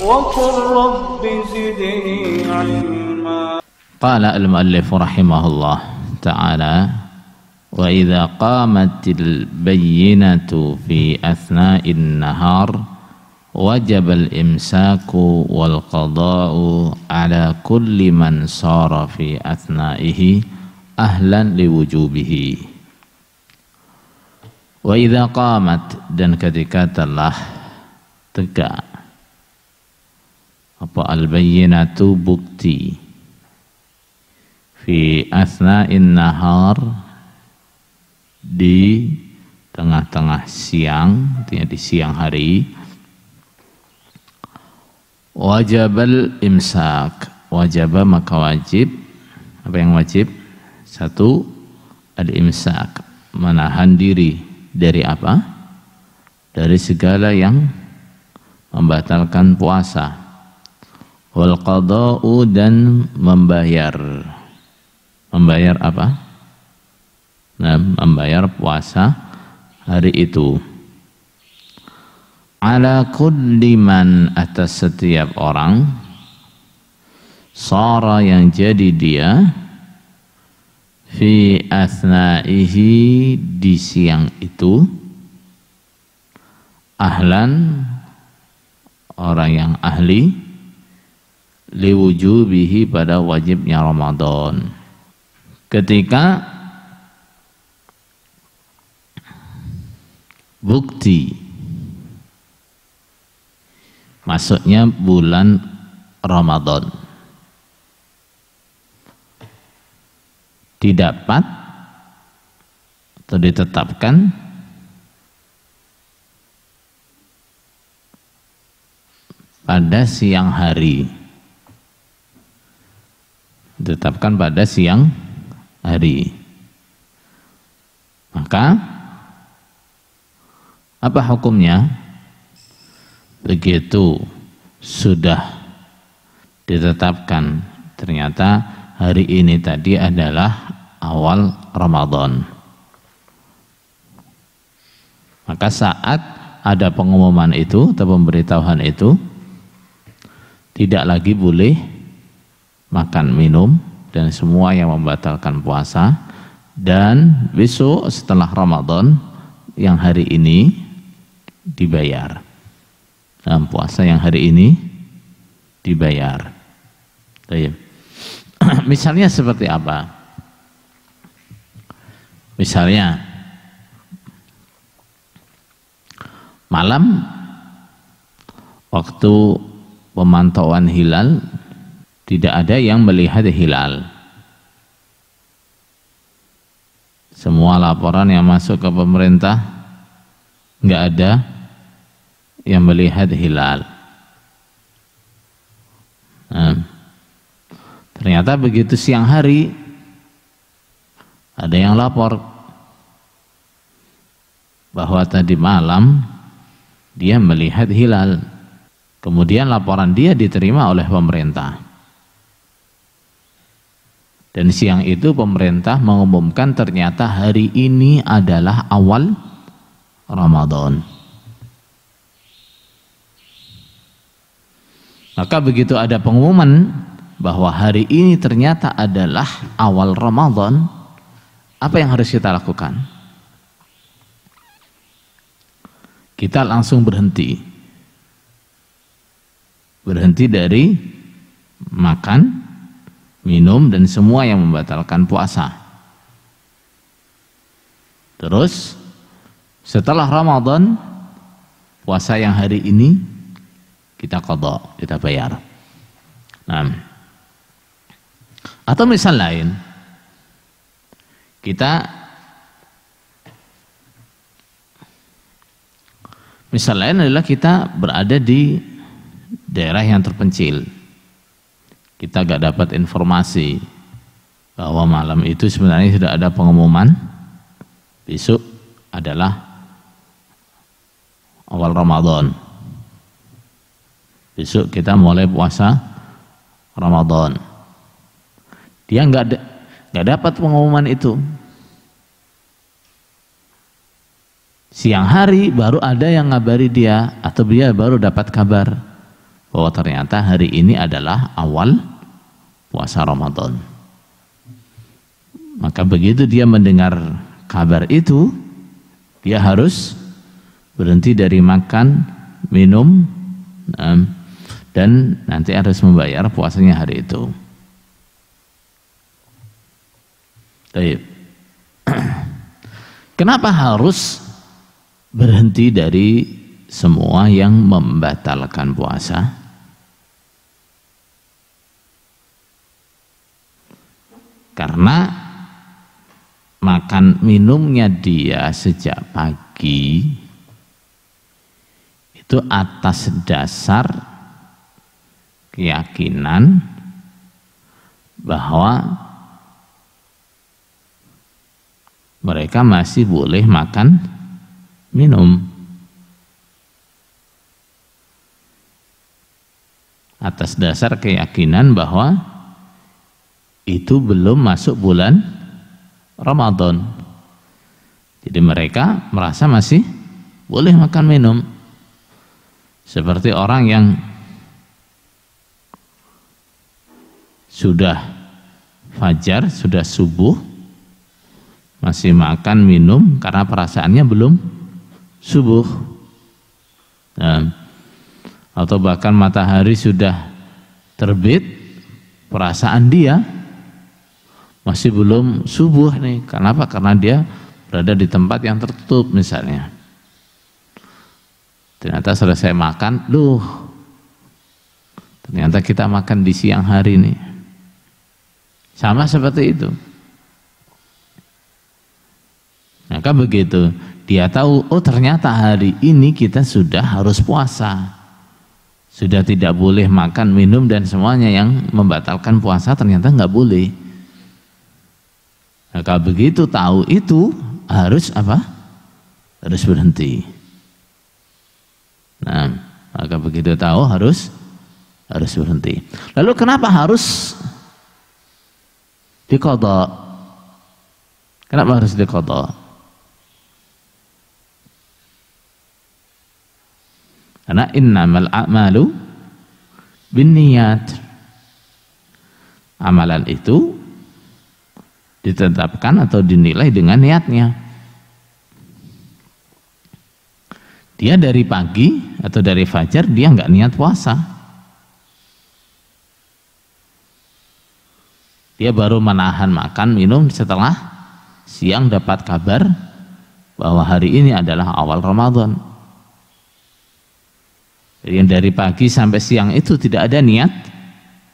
وقل رب زدني علما. قال المؤلف رحمه الله تعالى: وإذا قامت البينة في أثناء النهار وجب الإمساك والقضاء على كل من صار في أثنائه أهلا لوجوبه. وإذا قامت, dan ketika telah tegak apa al-bayyinatu, bukti, fi asna'in nahar, di tengah-tengah siang, artinya di siang hari, wajabal imsak, wajaba maka wajib. Apa yang wajib? Satu, al-imsak, menahan diri dari apa? Dari segala yang membatalkan puasa. Wal qada'u, dan membayar. Membayar apa? Nah, membayar puasa hari itu. Ala kulli man, atas setiap orang, sara yang jadi dia, fi asna'ihi, di siang itu, ahlan, orang yang ahli, liwujubihi, pada wajibnya Ramadan. Ketika bukti masuknya bulan Ramadan didapat atau ditetapkan pada siang hari, ditetapkan pada siang hari, maka apa hukumnya? Begitu sudah ditetapkan ternyata hari ini tadi adalah awal Ramadan, maka saat ada pengumuman itu atau pemberitahuan itu, tidak lagi boleh makan, minum, dan semua yang membatalkan puasa. Dan besok setelah Ramadan yang hari ini dibayar. Dalam puasa yang hari ini dibayar. Misalnya seperti apa? Misalnya malam waktu pemantauan hilal tidak ada yang melihat hilal. Semua laporan yang masuk ke pemerintah nggak ada yang melihat hilal. Nah, ternyata begitu siang hari ada yang lapor bahwa tadi malam dia melihat hilal. Kemudian laporan dia diterima oleh pemerintah. Dan siang itu pemerintah mengumumkan ternyata hari ini adalah awal Ramadan. Maka begitu ada pengumuman bahwa hari ini ternyata adalah awal Ramadan, apa yang harus kita lakukan? Kita langsung berhenti. Berhenti dari makan, minum, dan semua yang membatalkan puasa. Terus setelah Ramadan, puasa yang hari ini kita qadha, kita bayar. Nah, atau misal lain, misal lain adalah kita berada di daerah yang terpencil. Kita gak dapat informasi bahwa malam itu sebenarnya sudah ada pengumuman besok adalah awal Ramadan. Besok kita mulai puasa Ramadan. Dia nggak dapat pengumuman itu. Siang hari baru ada yang ngabari dia, atau dia baru dapat kabar bahwa ternyata hari ini adalah awal puasa Ramadan. Maka begitu dia mendengar kabar itu, dia harus berhenti dari makan, minum, dan nanti harus membayar puasanya hari itu. Baik. Kenapa harus berhenti dari semua yang membatalkan puasa? Karena makan minumnya dia sejak pagi itu atas dasar keyakinan bahwa mereka masih boleh makan minum. Atas dasar keyakinan bahwa itu belum masuk bulan Ramadan. Jadi mereka merasa masih boleh makan minum. Seperti orang yang sudah fajar, sudah subuh, masih makan minum karena perasaannya belum subuh. Atau bahkan matahari sudah terbit, perasaan dia masih belum subuh nih. Kenapa? Karena dia berada di tempat yang tertutup misalnya. Ternyata selesai makan, ternyata kita makan di siang hari nih. Sama seperti itu. Maka begitu dia tahu, oh ternyata hari ini kita sudah harus puasa, sudah tidak boleh makan, minum dan semuanya yang membatalkan puasa, ternyata nggak boleh. Maka begitu tahu itu harus apa? Harus berhenti. Nah, maka begitu tahu harus berhenti. Lalu kenapa harus diqadha? Kenapa harus diqadha? Karena innamal a'malu binniyat. Amalan itu ditetapkan atau dinilai dengan niatnya. Dia dari pagi atau dari fajar dia nggak niat puasa. Dia baru menahan makan minum setelah siang dapat kabar bahwa hari ini adalah awal Ramadan. Yang dari pagi sampai siang itu tidak ada niat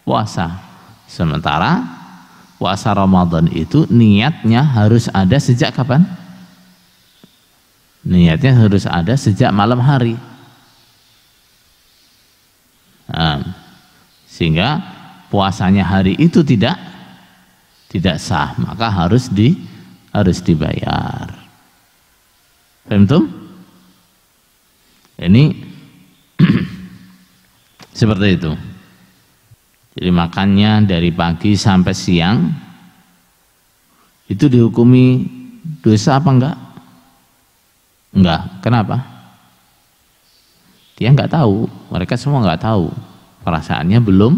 puasa. Sementara puasa Ramadan itu niatnya harus ada sejak kapan? Niatnya harus ada sejak malam hari. Sehingga puasanya hari itu tidak sah, maka harus dibayar. Paham tuh? Ini seperti itu. Jadi makannya dari pagi sampai siang itu dihukumi dosa apa enggak? Enggak. Kenapa? Dia enggak tahu. Mereka semua enggak tahu. Perasaannya belum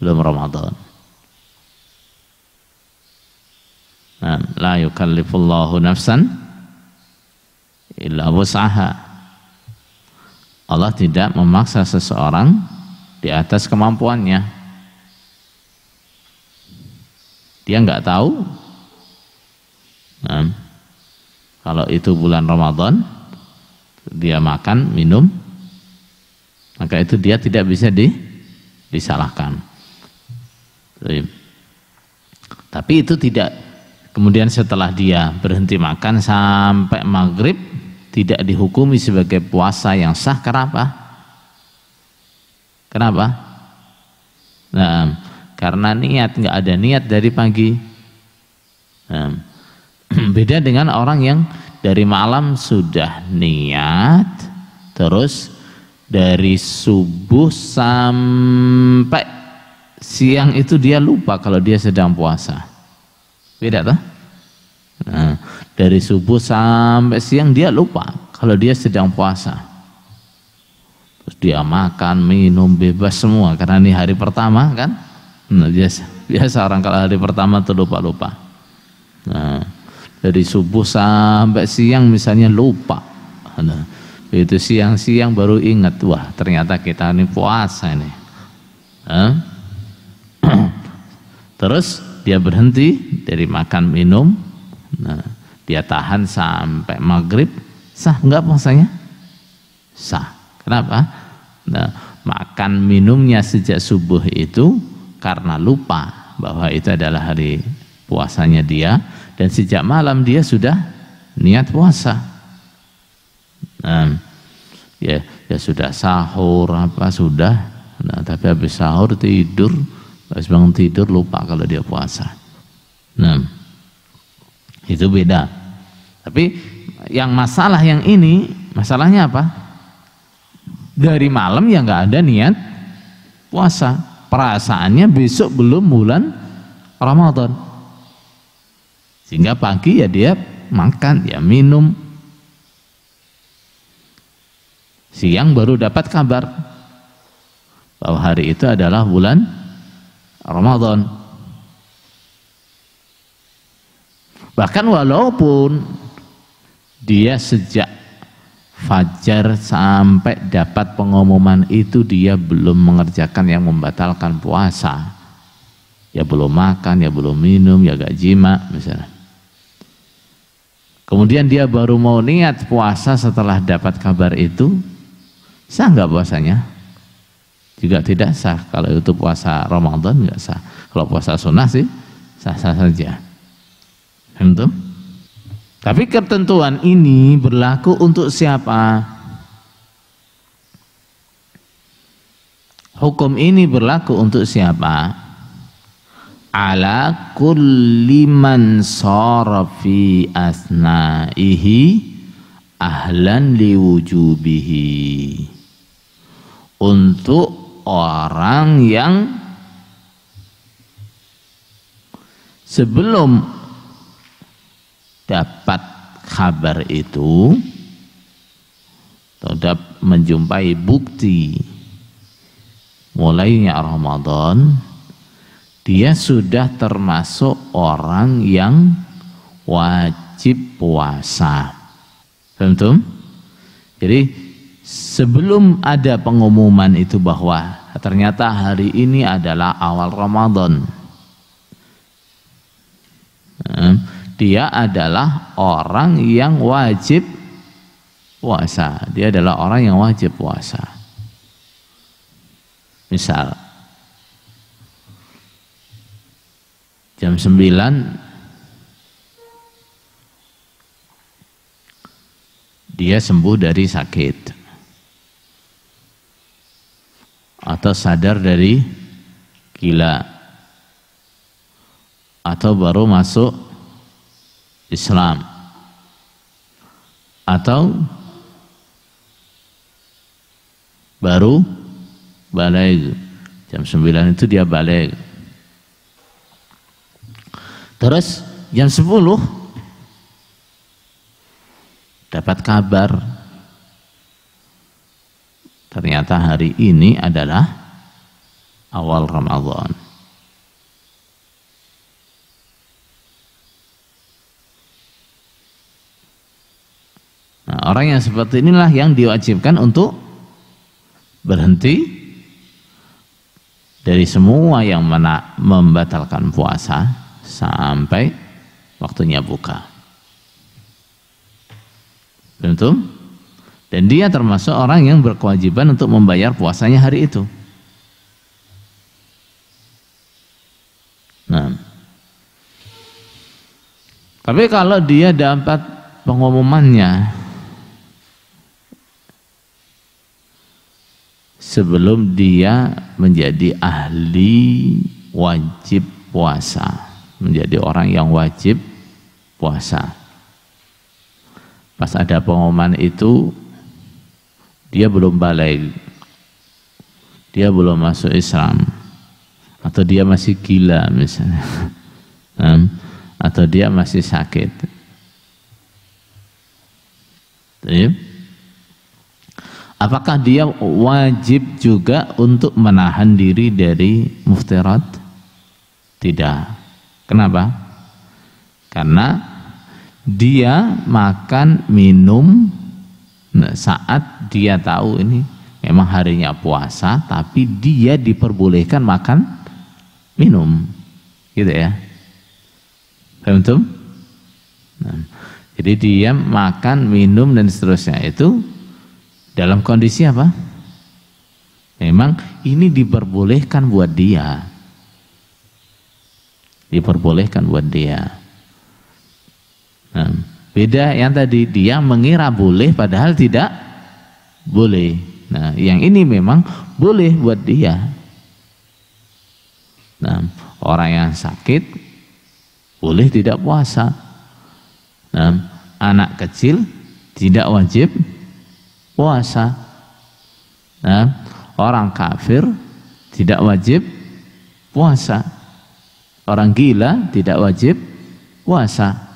Ramadan. Nah, la yukallifullahu nafsan illa wus'aha. Allah tidak memaksa seseorang di atas kemampuannya. Dia nggak tahu kalau itu bulan Ramadan dia makan minum, maka itu dia tidak bisa disalahkan. Tapi itu tidak, kemudian setelah dia berhenti makan sampai maghrib tidak dihukumi sebagai puasa yang sah. Kenapa? Nah, karena niat, nggak ada niat dari pagi. Beda dengan orang yang dari malam sudah niat, terus dari subuh sampai siang itu dia lupa kalau dia sedang puasa. Beda toh? Nah, dari subuh sampai siang dia lupa kalau dia sedang puasa. Terus dia makan, minum, bebas semua karena ini hari pertama kan. Nah, biasa orang kalau hari pertama tuh lupa-lupa. Nah, dari subuh sampai siang misalnya lupa. Nah, itu siang-siang baru ingat, wah ternyata kita ini puasa ini. Terus dia berhenti dari makan minum. Nah, dia tahan sampai maghrib. Sah enggak puasanya? Sah. Kenapa? Nah, makan minumnya sejak subuh itu karena lupa bahwa itu adalah hari puasanya dia, dan sejak malam dia sudah niat puasa. Nah, ya sudah sahur apa sudah. Nah, tapi habis sahur tidur, habis bangun tidur lupa kalau dia puasa. Nah, itu beda. Tapi yang masalah yang ini, masalahnya apa? Dari malam ya nggak ada niat puasa, perasaannya besok belum bulan Ramadan, sehingga pagi ya dia makan, ya minum, siang baru dapat kabar bahwa hari itu adalah bulan Ramadan. Bahkan walaupun dia sejak fajar sampai dapat pengumuman itu dia belum mengerjakan yang membatalkan puasa, ya belum makan, ya belum minum, ya gak jima misalnya, kemudian dia baru mau niat puasa setelah dapat kabar itu, sah nggak puasanya? Juga tidak sah. Kalau itu puasa Ramadan nggak sah. Kalau puasa sunnah sih sah-sah saja. Tentu. Tapi ketentuan ini berlaku untuk siapa? Hukum ini berlaku untuk siapa? Ala kulli man shara fi asna'ihi ahlan liwujubihi. Untuk orang yang sebelum dapat kabar itu atau menjumpai bukti mulainya Ramadan, dia sudah termasuk orang yang wajib puasa. Paham? Jadi sebelum ada pengumuman itu bahwa ternyata hari ini adalah awal Ramadan, dia adalah orang yang wajib puasa. Dia adalah orang yang wajib puasa. Misal jam 9 dia sembuh dari sakit atau sadar dari gila atau baru masuk Islam atau baru balik, jam 9 itu dia balik. Terus jam 10 dapat kabar ternyata hari ini adalah awal Ramadan. Nah, orang yang seperti inilah yang diwajibkan untuk berhenti dari semua yang membatalkan puasa sampai waktunya buka. Tentu. Dan dia termasuk orang yang berkewajiban untuk membayar puasanya hari itu. Nah, tapi kalau dia dapat pengumumannya sebelum dia menjadi ahli wajib puasa, menjadi orang yang wajib puasa, pas ada pengumuman itu dia belum balik, dia belum masuk Islam, atau dia masih gila misalnya, atau dia masih sakit. apakah dia wajib juga untuk menahan diri dari muftirat? Tidak. Kenapa? Karena dia makan minum saat dia tahu ini memang harinya puasa, tapi dia diperbolehkan makan minum, gitu ya. Paham tuh? Nah, jadi dia makan minum dan seterusnya itu dalam kondisi apa? Memang ini diperbolehkan buat dia. Diperbolehkan buat dia. Nah, beda yang tadi dia mengira boleh padahal tidak boleh. Nah, yang ini memang boleh buat dia. Nah, orang yang sakit boleh tidak puasa. Nah, anak kecil tidak wajib puasa. Nah, orang kafir tidak wajib puasa. Orang gila tidak wajib puasa.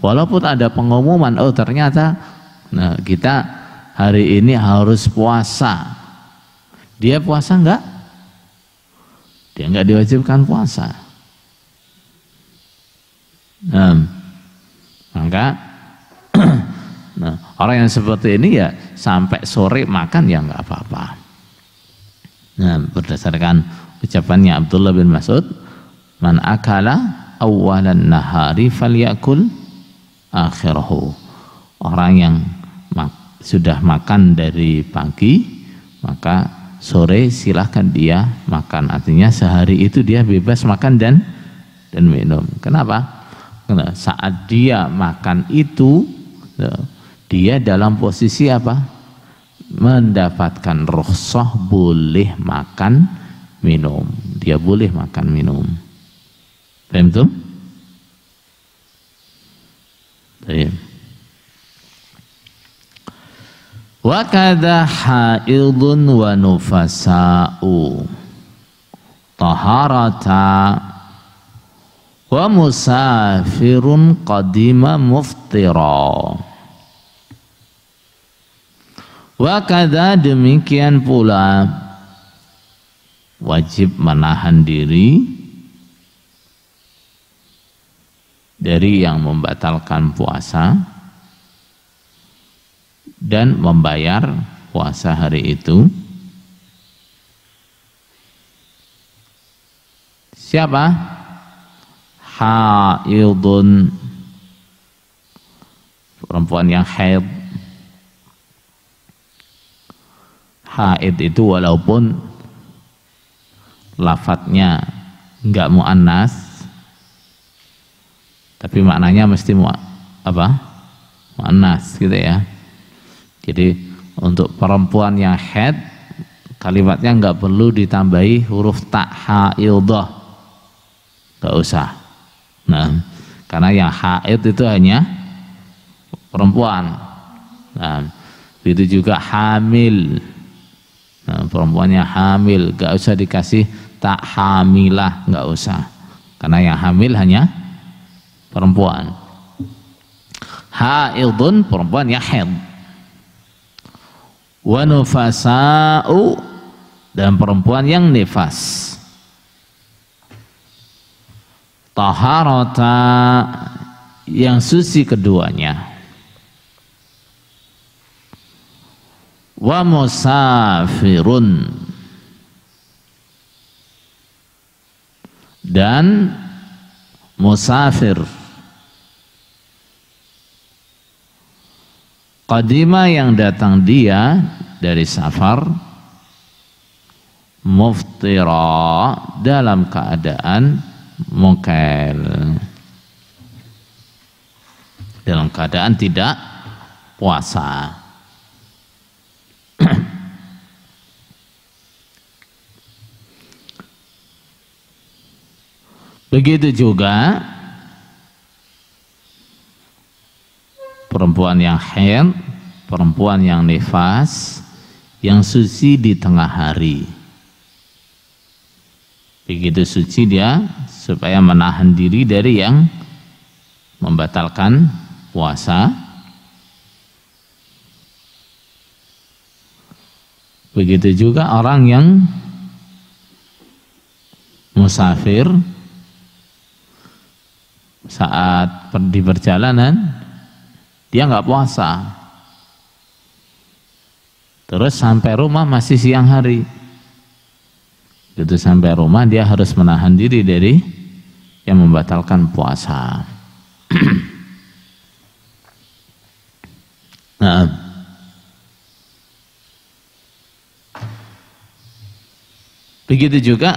Walaupun ada pengumuman, oh ternyata kita hari ini harus puasa. Dia puasa enggak? Dia enggak diwajibkan puasa. Maka orang yang seperti ini ya sampai sore makan ya enggak apa-apa. Berdasarkan ucapannya Abdullah bin Mas'ud, man akala awalan nahari falyakul akhirahu. Orang yang sudah makan dari pagi, maka sore silahkan dia makan. Artinya sehari itu dia bebas makan dan minum. Kenapa? Karena saat dia makan itu dia dalam posisi apa? Mendapatkan rukhsah boleh makan minum. Dia boleh makan minum. Paham tuh? Baik. Wa kadza haidun wa nufasa'u taharata wa musafirun qadima muftira. Wa kadza demikian pula wajib menahan diri dari yang membatalkan puasa dan membayar puasa hari itu. Siapa? Haidun, perempuan yang haid. Haid itu walaupun lafadznya enggak muannas, tapi maknanya mesti muannas gitu ya. Jadi untuk perempuan yang haid kalimatnya enggak perlu ditambahi huruf ta haidah, enggak usah. Nah, karena yang haid itu hanya perempuan. Nah, itu juga hamil. Nah, perempuan yang hamil enggak usah dikasih tak hamilah, enggak usah. Karena yang hamil hanya perempuan. Haidun, perempuan yang haid. Wa nufasa'u, dan perempuan yang nifas. Taharata, yang suci keduanya. Wa musafirun, dan musafir. Qadima, yang datang dia dari safar. Muftira, dalam keadaan muqil, dalam keadaan tidak puasa. Begitu juga perempuan yang haid, perempuan yang nifas, yang suci di tengah hari. Begitu suci dia supaya menahan diri dari yang membatalkan puasa. Begitu juga orang yang musafir saat di perjalanan dia nggak puasa, terus sampai rumah masih siang hari. Begitu sampai rumah dia harus menahan diri dari yang membatalkan puasa. Nah, begitu juga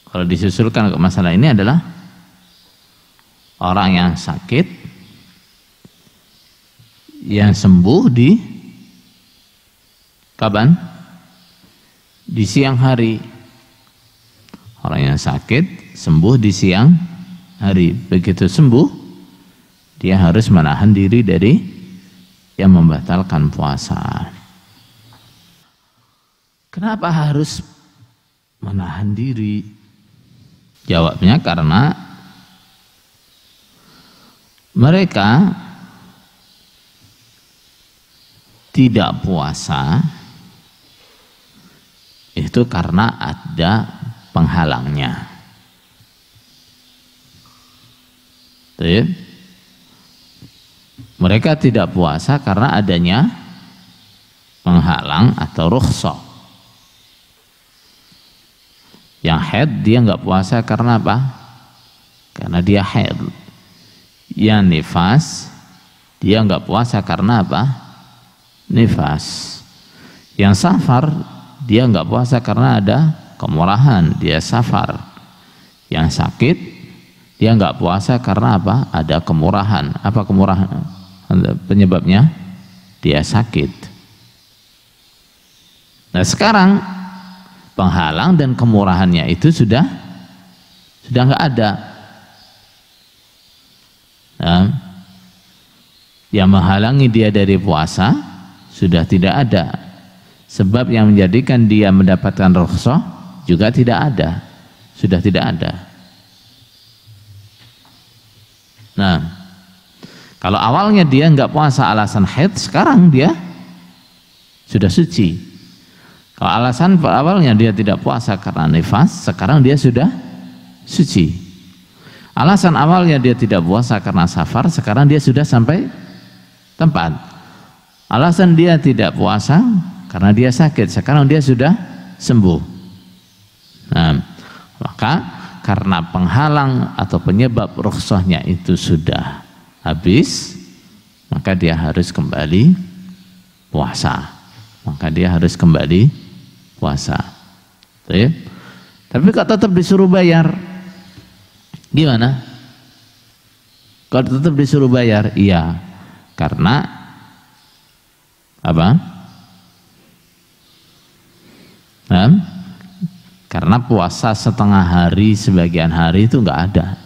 kalau disusulkan ke masalah ini adalah orang yang sakit yang sembuh di kapan? Di siang hari. Orang yang sakit sembuh di siang hari. Begitu sembuh, dia harus menahan diri dari yang membatalkan puasa. Kenapa harus menahan diri? Jawabnya karena mereka tidak puasa itu karena ada penghalangnya. Mereka tidak puasa karena adanya penghalang atau rukhsah. Yang haid dia nggak puasa karena apa? Karena dia haid. Yang nifas dia nggak puasa karena apa? Nifas. Yang safar dia nggak puasa karena ada kemurahan, dia safar. Yang sakit dia nggak puasa karena apa? Ada kemurahan. Apa kemurahan? Penyebabnya dia sakit. Nah sekarang penghalang dan kemurahannya itu sudah nggak ada. Nah, yang menghalangi dia dari puasa sudah tidak ada. Sebab yang menjadikan dia mendapatkan rukhsah juga tidak ada, sudah tidak ada. Nah, kalau awalnya dia nggak puasa alasan haid, sekarang dia sudah suci. Kalau alasan awalnya dia tidak puasa karena nifas, sekarang dia sudah suci. Alasan awalnya dia tidak puasa karena safar, sekarang dia sudah sampai tempat. Alasan dia tidak puasa karena dia sakit, sekarang dia sudah sembuh. Nah, maka karena penghalang atau penyebab rukhsahnya itu sudah habis, maka dia harus kembali puasa. Maka dia harus kembali puasa. Tapi kok tetap disuruh bayar? Gimana? Kok tetap disuruh bayar? Iya, karena apa? Karena puasa setengah hari, sebagian hari itu nggak ada.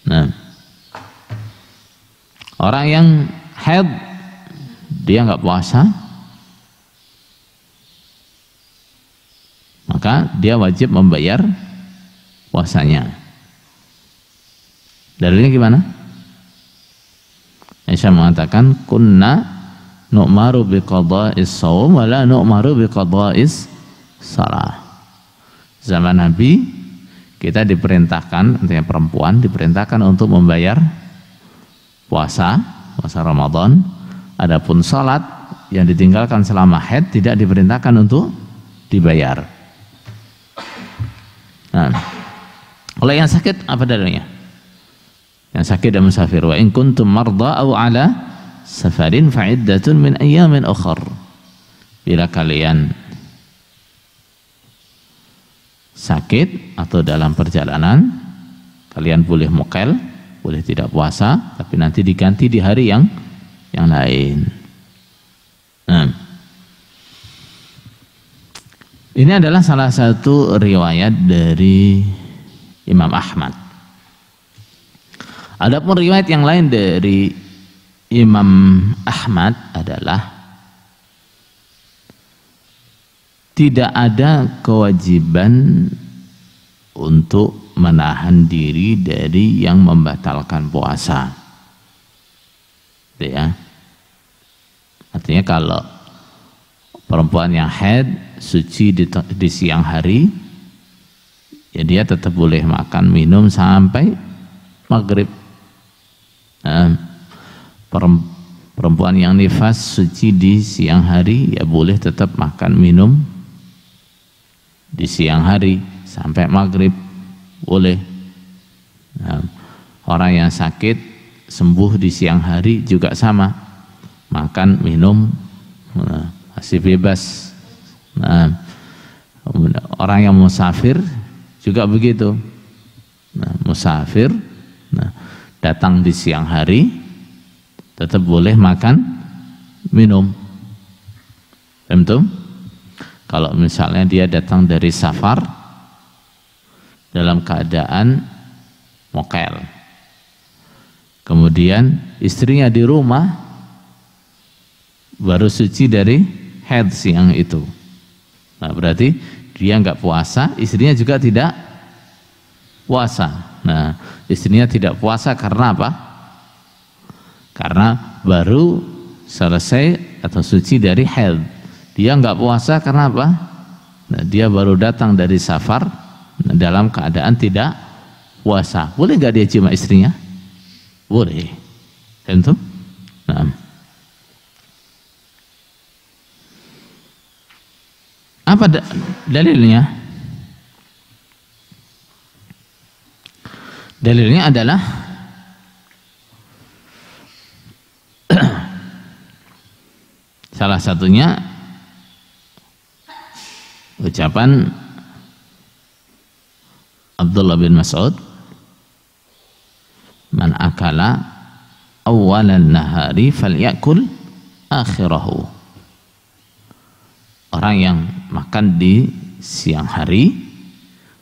Nah, orang yang haid dia nggak puasa, maka dia wajib membayar puasanya. Dalilnya gimana? Aisyah mengatakan, kunna nu'maru biqada'is shaum wa la nu'maru biqada'is shalah. Zaman Nabi kita diperintahkan, artinya perempuan diperintahkan untuk membayar puasa Ramadan. Adapun salat yang ditinggalkan selama haid tidak diperintahkan untuk dibayar. Nah, kalau yang sakit apa dalilnya? Yang sakit dan musafir, wa in kuntum marda aw ala safarin fa iddatun min ayyamin ukhar. Bila kalian sakit atau dalam perjalanan, kalian boleh mukel, boleh tidak puasa, tapi nanti diganti di hari yang lain. Nah, ini adalah salah satu riwayat dari Imam Ahmad. Adapun riwayat yang lain dari Imam Ahmad adalah tidak ada kewajiban untuk menahan diri dari yang membatalkan puasa. Ya. Artinya kalau perempuan yang haid suci di siang hari, ya dia tetap boleh makan minum sampai maghrib. Nah, perempuan yang nifas suci di siang hari, ya boleh tetap makan minum di siang hari sampai maghrib, boleh. Nah, orang yang sakit sembuh di siang hari juga sama, makan minum masih bebas. Nah, orang yang musafir juga begitu. Nah, musafir datang di siang hari tetap boleh makan minum. Tentu kalau misalnya dia datang dari safar dalam keadaan mokel, kemudian istrinya di rumah baru suci dari haid siang itu, nah berarti dia nggak puasa, istrinya juga tidak puasa. Nah, istrinya tidak puasa karena apa? Karena baru selesai atau suci dari haid. Dia nggak puasa karena apa? Nah, dia baru datang dari safar dalam keadaan tidak puasa. Boleh nggak dia cium istrinya? Boleh. Tentu. Nah. Apa dalilnya? Dalilnya adalah salah satunya ucapan Abdullah bin Mas'ud, man akala awwalan nahari falyakul akhirahu. Orang yang makan di siang hari,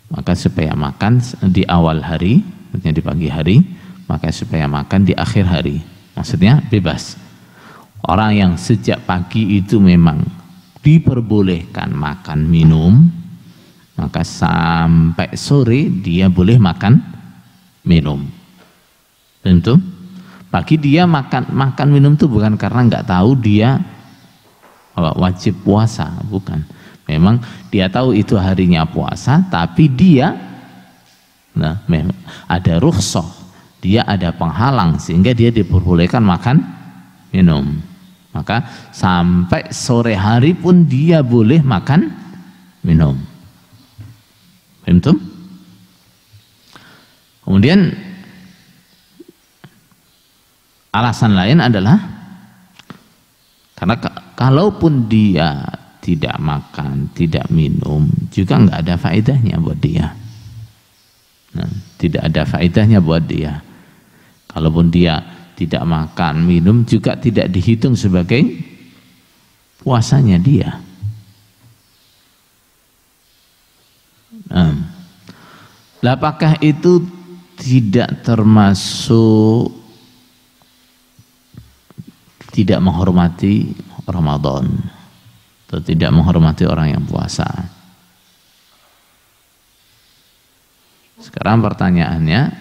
maka supaya makan di awal hari, maksudnya di pagi hari, maka supaya makan di akhir hari. Maksudnya bebas. Orang yang sejak pagi itu memang diperbolehkan makan minum, maka sampai sore dia boleh makan minum. Tentu pagi dia makan minum itu bukan karena nggak tahu dia wajib puasa, bukan. Memang dia tahu itu harinya puasa, tapi dia memang ada rukhsah, dia ada penghalang sehingga dia diperbolehkan makan minum. Maka sampai sore hari pun dia boleh makan minum. Betul? Kemudian alasan lain adalah karena kalaupun dia tidak makan, tidak minum, juga nggak ada faedahnya buat dia. Nah, tidak ada faedahnya buat dia. Kalaupun dia tidak makan, minum, juga tidak dihitung sebagai puasanya dia. Apakah itu tidak termasuk tidak menghormati Ramadan atau tidak menghormati orang yang puasa? Sekarang pertanyaannya,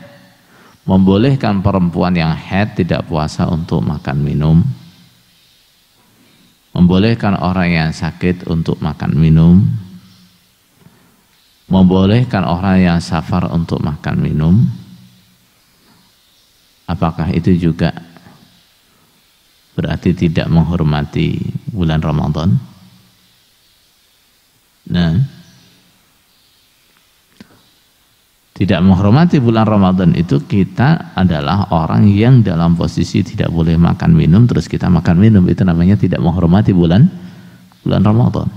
membolehkan perempuan yang haid tidak puasa untuk makan minum? Membolehkan orang yang sakit untuk makan minum? Membolehkan orang yang safar untuk makan minum? Apakah itu juga berarti tidak menghormati bulan Ramadan? Nah, tidak menghormati bulan Ramadan itu kita adalah orang yang dalam posisi tidak boleh makan minum, terus kita makan minum, itu namanya tidak menghormati bulan Ramadan.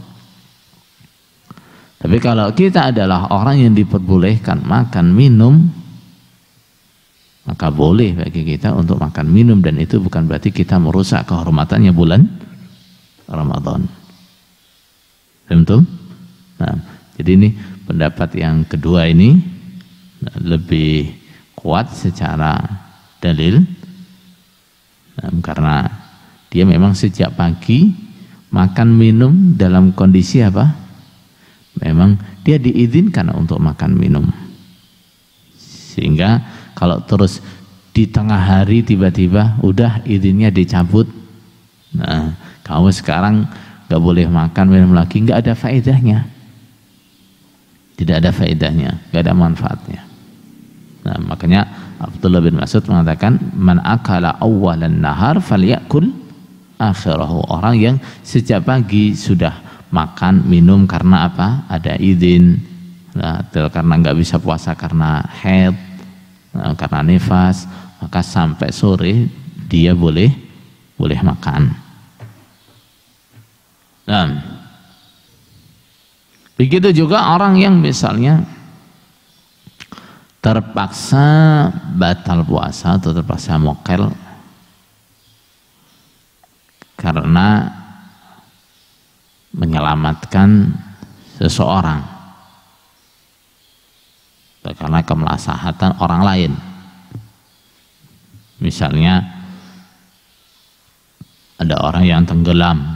Tapi kalau kita adalah orang yang diperbolehkan makan minum, maka boleh bagi kita untuk makan minum, dan itu bukan berarti kita merusak kehormatannya bulan Ramadan. Betul? Nah, jadi ini pendapat yang kedua ini lebih kuat secara dalil, karena dia memang sejak pagi makan minum dalam kondisi apa? Memang dia diizinkan untuk makan minum, sehingga kalau terus di tengah hari tiba-tiba udah izinnya dicabut. Nah, kamu sekarang gak boleh makan minum lagi, gak ada faedahnya. Tidak ada faedahnya, gak ada manfaatnya. Nah, makanya Abdullah bin Mas'ud mengatakan, man akala awwalan nahar falyakul akhirahu. Orang yang sejak pagi sudah makan minum karena apa? Ada izin. Nah, karena nggak bisa puasa karena haid, karena nifas, maka sampai sore dia boleh makan. Nah, begitu juga orang yang misalnya terpaksa batal puasa atau terpaksa mokel karena menyelamatkan seseorang atau karena kemaslahatan orang lain. Misalnya ada orang yang tenggelam